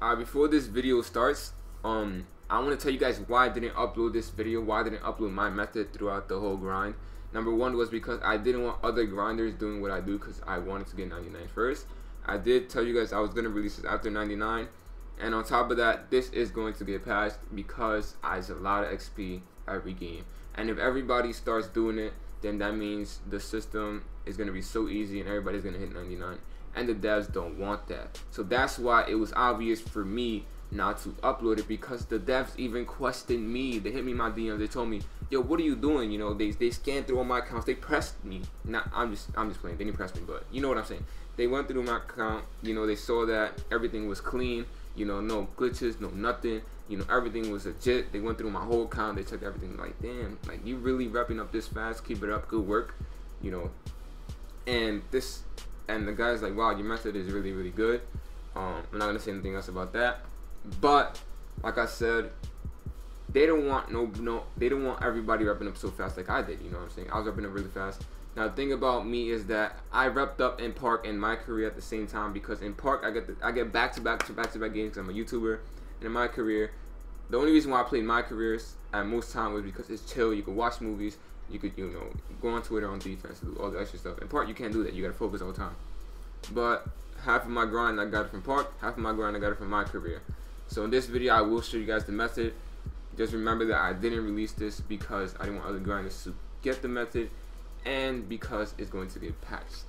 Before this video starts, I want to tell you guys why I didn't upload this video, why I didn't upload my method throughout the whole grind. Number one was because I didn't want other grinders doing what I do, because I wanted to get 99 first. I did tell you guys I was going to release this after 99, and on top of that, this is going to get patched because I have a lot of XP every game. And if everybody starts doing it, then that means the system is going to be so easy and everybody's going to hit 99. And the devs don't want that. So that's why it was obvious for me not to upload it, because the devs even questioned me. They hit me in my DMs. They told me, yo, what are you doing? You know, they scanned through all my accounts. They pressed me. I'm just playing. They didn't press me, but you know what I'm saying. They went through my account. You know, they saw that everything was clean. You know, no glitches, no nothing. You know, everything was legit. They went through my whole account. They checked everything. Like, damn, like, you really wrapping up this fast. Keep it up. Good work. You know, and the guy's like, wow, your method is really, really good. I'm not gonna say anything else about that. But like I said, they don't want they don't want everybody repping up so fast like I did. You know what I'm saying? I was repping up really fast. Now the thing about me is that I repped up in Park and my career at the same time, because in Park I get back to back games because I'm a YouTuber, and in my career, the only reason why I played my careers at most time was because it's chill. You could watch movies, you could, you know, go on Twitter on defense, do all the extra stuff. In Park you can't do that. You gotta focus all the time. But half of my grind I got it from Park, half of my grind I got it from my career. So in this video I will show you guys the method. Just remember that I didn't release this because I didn't want other grinders to get the method, and because it's going to get patched.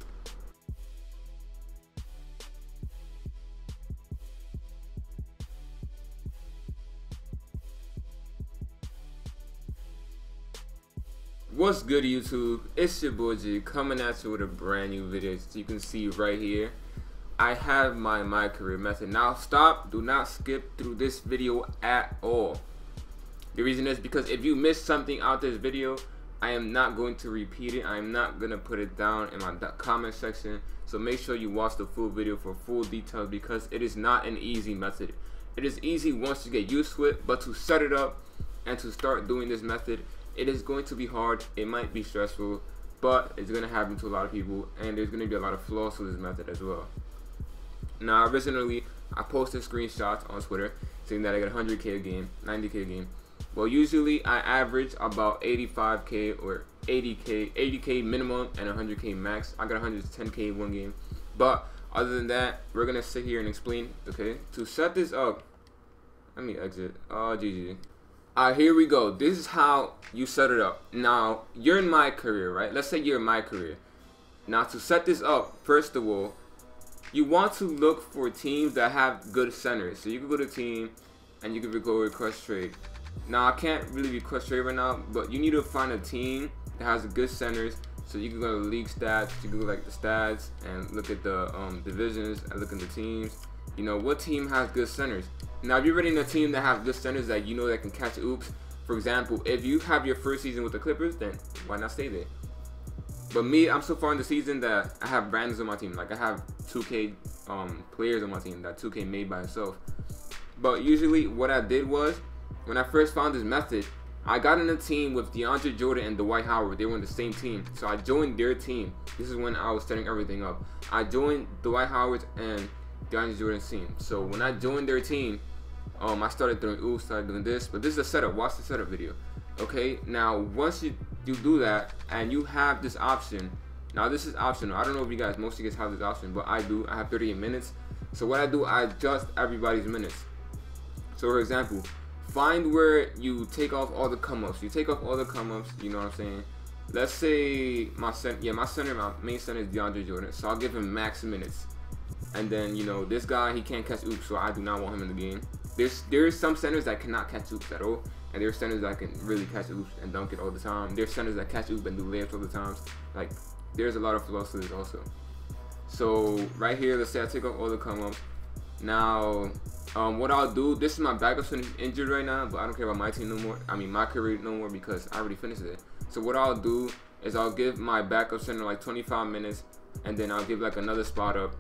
What's good, YouTube? It's your boy G coming at you with a brand new video. As you can see right here, I have my career method. Now stop, do not skip through this video at all. The reason is because if you missed something out this video, I am not going to repeat it. I am not going to put it down in my comment section. So make sure you watch the full video for full details, because it is not an easy method. It is easy once you get used to it, but to set it up and to start doing this method, it is going to be hard. It might be stressful, but it's going to happen to a lot of people, and there's going to be a lot of flaws to this method as well. Now, originally, I posted screenshots on Twitter saying that I got 100K a game, 90K a game. Well, usually I average about 85K or 80K minimum and 100K max. I got 110K one game. But other than that, we're going to sit here and explain, okay? To set this up, let me exit. GG. Alright, here we go. This is how you set it up. Now, you're in my career, right? Let's say you're in my career. Now, to set this up, first of all, you want to look for teams that have good centers. So you can go to team and you can go request trade. Now I can't really request trade right now, but you need to find a team that has good centers. So you can go to league stats, you can go like the stats and look at the divisions and look at the teams. You know, what team has good centers? Now if you're running a team that has good centers that you know that can catch oops, for example, if you have your first season with the Clippers, then why not stay there? But me, I'm so far in the season that I have brands on my team. Like I have 2K players on my team that 2K made by itself. But usually what I did was, when I first found this method, I got in a team with DeAndre Jordan and Dwight Howard. They were in the same team. So I joined their team. This is when I was setting everything up. I joined Dwight Howard and DeAndre Jordan's team. So when I joined their team, I started throwing oops, started doing this. But this is a setup. Watch the setup video. Okay, now once you do that and you have this option, now this is optional. I don't know if you guys, most of you guys have this option, but I do. I have 38 minutes. So what I do, I adjust everybody's minutes. So for example, find where you take off all the come-ups. You take off all the come-ups, you know what I'm saying? Let's say my main center is DeAndre Jordan, so I'll give him max minutes. And then, you know, this guy, he can't catch oops, so I do not want him in the game. There's some centers that cannot catch oops at all, and there's centers that can really catch oops and dunk it all the time. There's centers that catch oops and do layups all the time. Like, there's a lot of flaws to this also. So right here, let's say I take off all the come-ups. Now, what I'll do, this is my backup center injured right now, but I don't care about my team no more. I mean, my career no more, because I already finished it. So what I'll do is I'll give my backup center like 25 minutes, and then I'll give like another spot up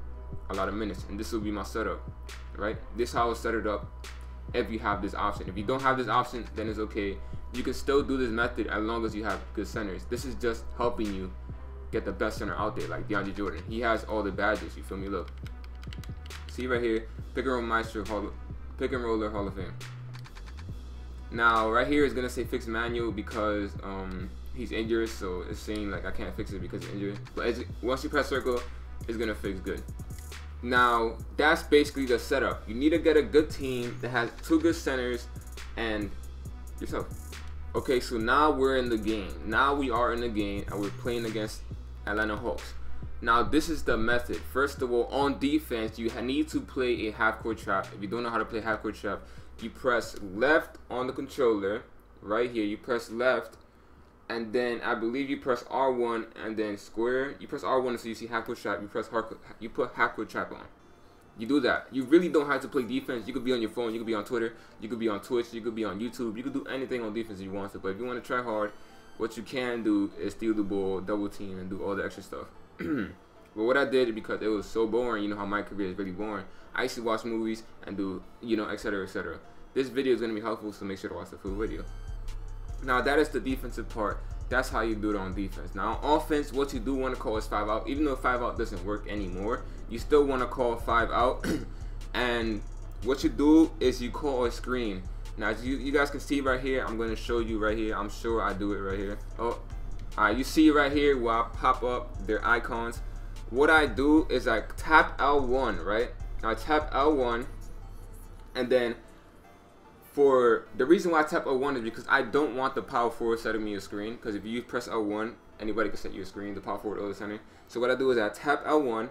a lot of minutes, and this will be my setup, right? This is how I'll set it up if you have this option. If you don't have this option, then it's okay. You can still do this method as long as you have good centers. This is just helping you get the best center out there, like DeAndre Jordan. He has all the badges, you feel me? Look. See right here, Pick and Roller Hall of Fame. Now right here is gonna say fix manual because he's injured, so it's saying like I can't fix it because he's injured. But once you press circle, it's gonna fix good. Now that's basically the setup. You need to get a good team that has 2 good centers and yourself. Okay, so now we're in the game. Now we are in the game and we're playing against Atlanta Hawks. Now this is the method. First of all, on defense, you need to play a half-court trap. If you don't know how to play half-court trap, you press left on the controller. Right here, you press left, and then I believe you press R1 and then square. You press R1 so you see half-court trap. You put half-court trap on. You do that. You really don't have to play defense. You could be on your phone. You could be on Twitter. You could be on Twitch. You could be on YouTube. You could do anything on defense if you want to. But if you want to try hard, what you can do is steal the ball, double team, and do all the extra stuff. But what I did, because it was so boring, you know how my career is really boring, I used to watch movies and do, you know, etc, etc. This video is going to be helpful, so make sure to watch the full video. Now that is the defensive part. That's how you do it on defense. Now on offense, what you do want to call is 5 out. Even though 5 out doesn't work anymore, you still want to call 5 out. And what you do is you call a screen. Now as you guys can see right here, I'm going to show you right here. I'm sure I do it right here. Oh, alright, you see right here where I pop up their icons. What I do is I tap L1, right? I tap L1, and then for the reason why I tap L1 is because I don't want the power forward setting me a screen. Because if you press L1, anybody can set you a screen, the power forward or the center. So what I do is I tap L1,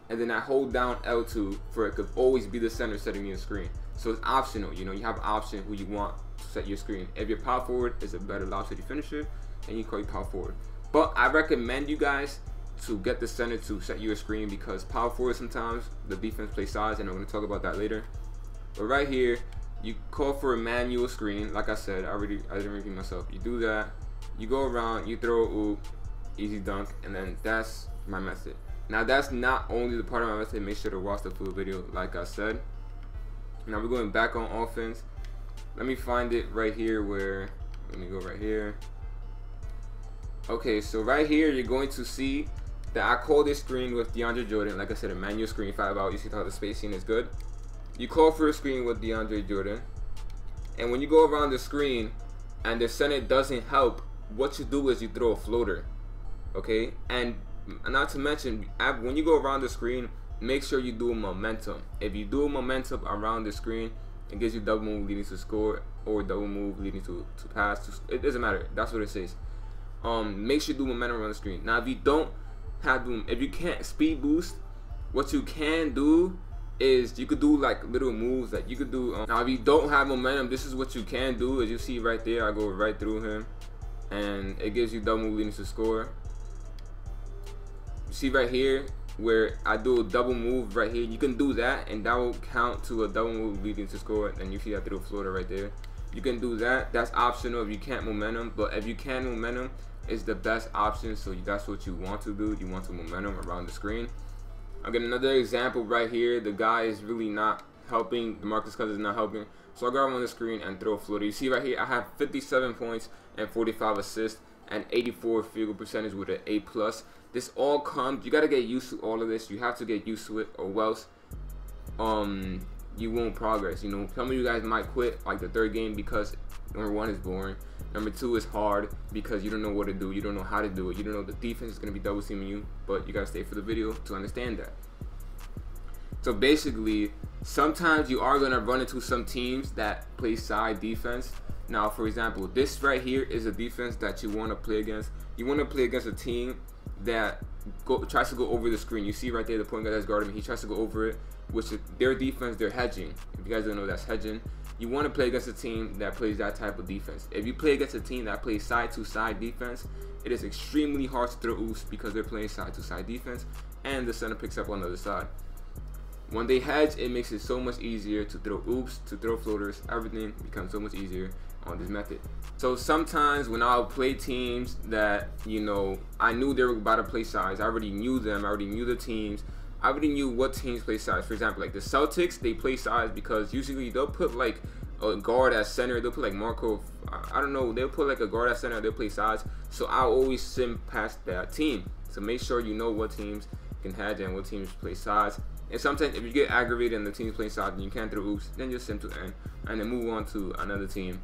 and then I hold down L2 for it could always be the center setting me a screen. So it's optional, you know, you have an option who you want to set your screen. If your power forward is a better lob city finisher, then you call your power forward. But I recommend you guys to get the center to set you a screen, because power forward sometimes the defense plays size, and I'm going to talk about that later. But right here, you call for a manual screen. Like I said, I didn't repeat myself. You do that, you go around, you throw a oop, easy dunk, and then that's my method. Now that's not only the part of my method. Make sure to watch the full video, like I said. Now we're going back on offense. Let me find it right here where, let me go right here. Okay, so right here you're going to see that I call this screen with DeAndre Jordan. Like I said, a manual screen, 5 out. You see how the spacing is good. You call for a screen with DeAndre Jordan, and when you go around the screen and the center doesn't help, what you do is you throw a floater. Okay, and not to mention, when you go around the screen, make sure you do a momentum. If you do a momentum around the screen, it gives you double move leading to score, or double move leading to pass. It doesn't matter. That's what it says. Make sure you do momentum around the screen. Now if you don't have them, if you can't speed boost, what you can do is you could do like little moves that you could do. Now if you don't have momentum, this is what you can do. As you see right there, I go right through him, and it gives you double move leading to score. You see right here where I do a double move right here, you can do that, and that will count to a double move leading to score. And you see that through the floater right there. You can do that. That's optional if you can't momentum, but if you can momentum, is the best option. So that's what you want to do. You want to momentum around the screen. I'll get another example right here. The guy is really not helping. DeMarcus Cousins is not helping. So I grab him on the screen and throw a floater. You see right here, I have 57 points and 45 assists and 84 field goal percentage with an A+. This all comes, you got to get used to all of this. You have to get used to it, or else you won't progress. You know, some of you guys might quit like the 3rd game because number 1 is boring. Number 2 is hard because you don't know what to do. You don't know how to do it. You don't know the defense is going to be double teaming you, but you got to stay for the video to understand that. So basically, sometimes you are going to run into some teams that play side defense. Now, for example, this right here is a defense that you want to play against. You want to play against a team that tries to go over the screen. You see right there, the point guard that's guarding me, he tries to go over it, which is their defense, they're hedging. If you guys don't know, that's hedging. You want to play against a team that plays that type of defense. If you play against a team that plays side-to-side defense, it is extremely hard to throw oops because they're playing side-to-side defense, and the center picks up on the other side. When they hedge, it makes it so much easier to throw oops, to throw floaters. Everything becomes so much easier on this method. So sometimes when I'll play teams that, you know, I knew they were about to play size, I already knew them, I already knew the teams, I already knew what teams play size. For example, like the Celtics, they play size because usually they'll put like a guard at center. They'll put like Marco, I don't know, they'll put like a guard at center, they'll play size. So I'll always sim past that team. So make sure you know what teams can hedge and what teams play size. And sometimes if you get aggravated and the team's playing solid and you can't throw oops, then just sim to end and then move on to another team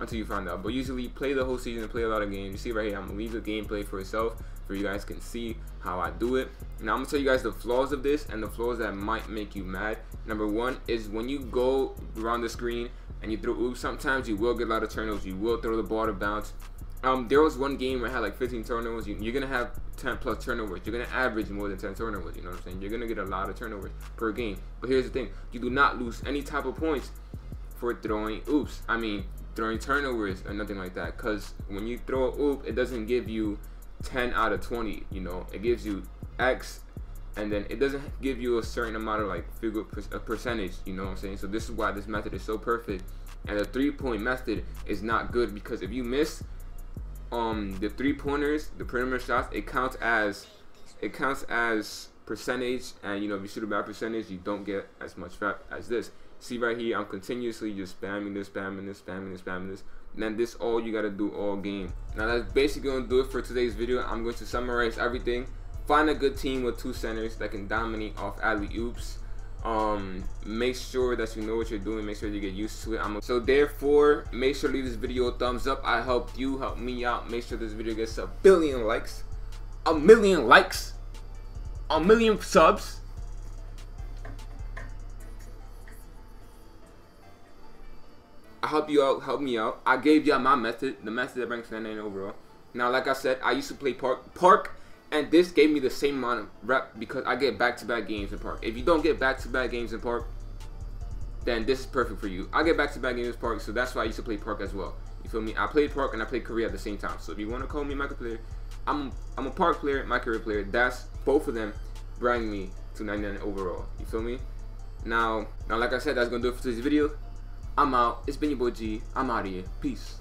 until you find out. But usually play the whole season and play a lot of games. You see right here, I'm gonna leave the gameplay for itself so you guys can see how I do it. Now I'm gonna tell you guys the flaws of this and the flaws that might make you mad. Number one is when you go around the screen and you throw oops, sometimes you will get a lot of turnovers. You will throw the ball to bounce. There was one game where I had like 15 turnovers. You're gonna have 10 plus turnovers. You're gonna average more than 10 turnovers. You know what I'm saying? You're gonna get a lot of turnovers per game. But here's the thing: you do not lose any type of points for throwing oops. I mean, throwing turnovers or nothing like that. Cause when you throw a oop, it doesn't give you 10 out of 20. You know, it gives you X, and then it doesn't give you a certain amount of like figure percentage. You know what I'm saying? So this is why this method is so perfect. And the 3-point method is not good because if you miss the 3-pointers, the perimeter shots, it counts as percentage, and you know if you shoot a bad percentage, you don't get as much fat as this. See right here, I'm continuously just spamming this, and then this all you gotta do all game. Now that's basically gonna do it for today's video. I'm going to summarize everything. Find a good team with 2 centers that can dominate off alley-oops. Make sure that you know what you're doing. Make sure you get used to it. So therefore, make sure to leave this video a thumbs up. I helped you, help me out. Make sure this video gets a billion likes, a million likes, a million subs. I help you out, help me out. I gave y'all my method, the method that ranks 99 overall. Now, like I said, I used to play Park. And this gave me the same amount of rep because I get back-to-back games in Park. If you don't get back-to-back games in Park, then this is perfect for you. I get back-to-back games in Park, so that's why I used to play Park as well. You feel me? I played Park and I played Korea at the same time. So if you want to call me a Michael player, I'm a Park player, my career player. That's both of them bring me to 99 overall. You feel me? Now, like I said, that's gonna do it for today's video. I'm out. It's been your boy G. I'm out of here. Peace.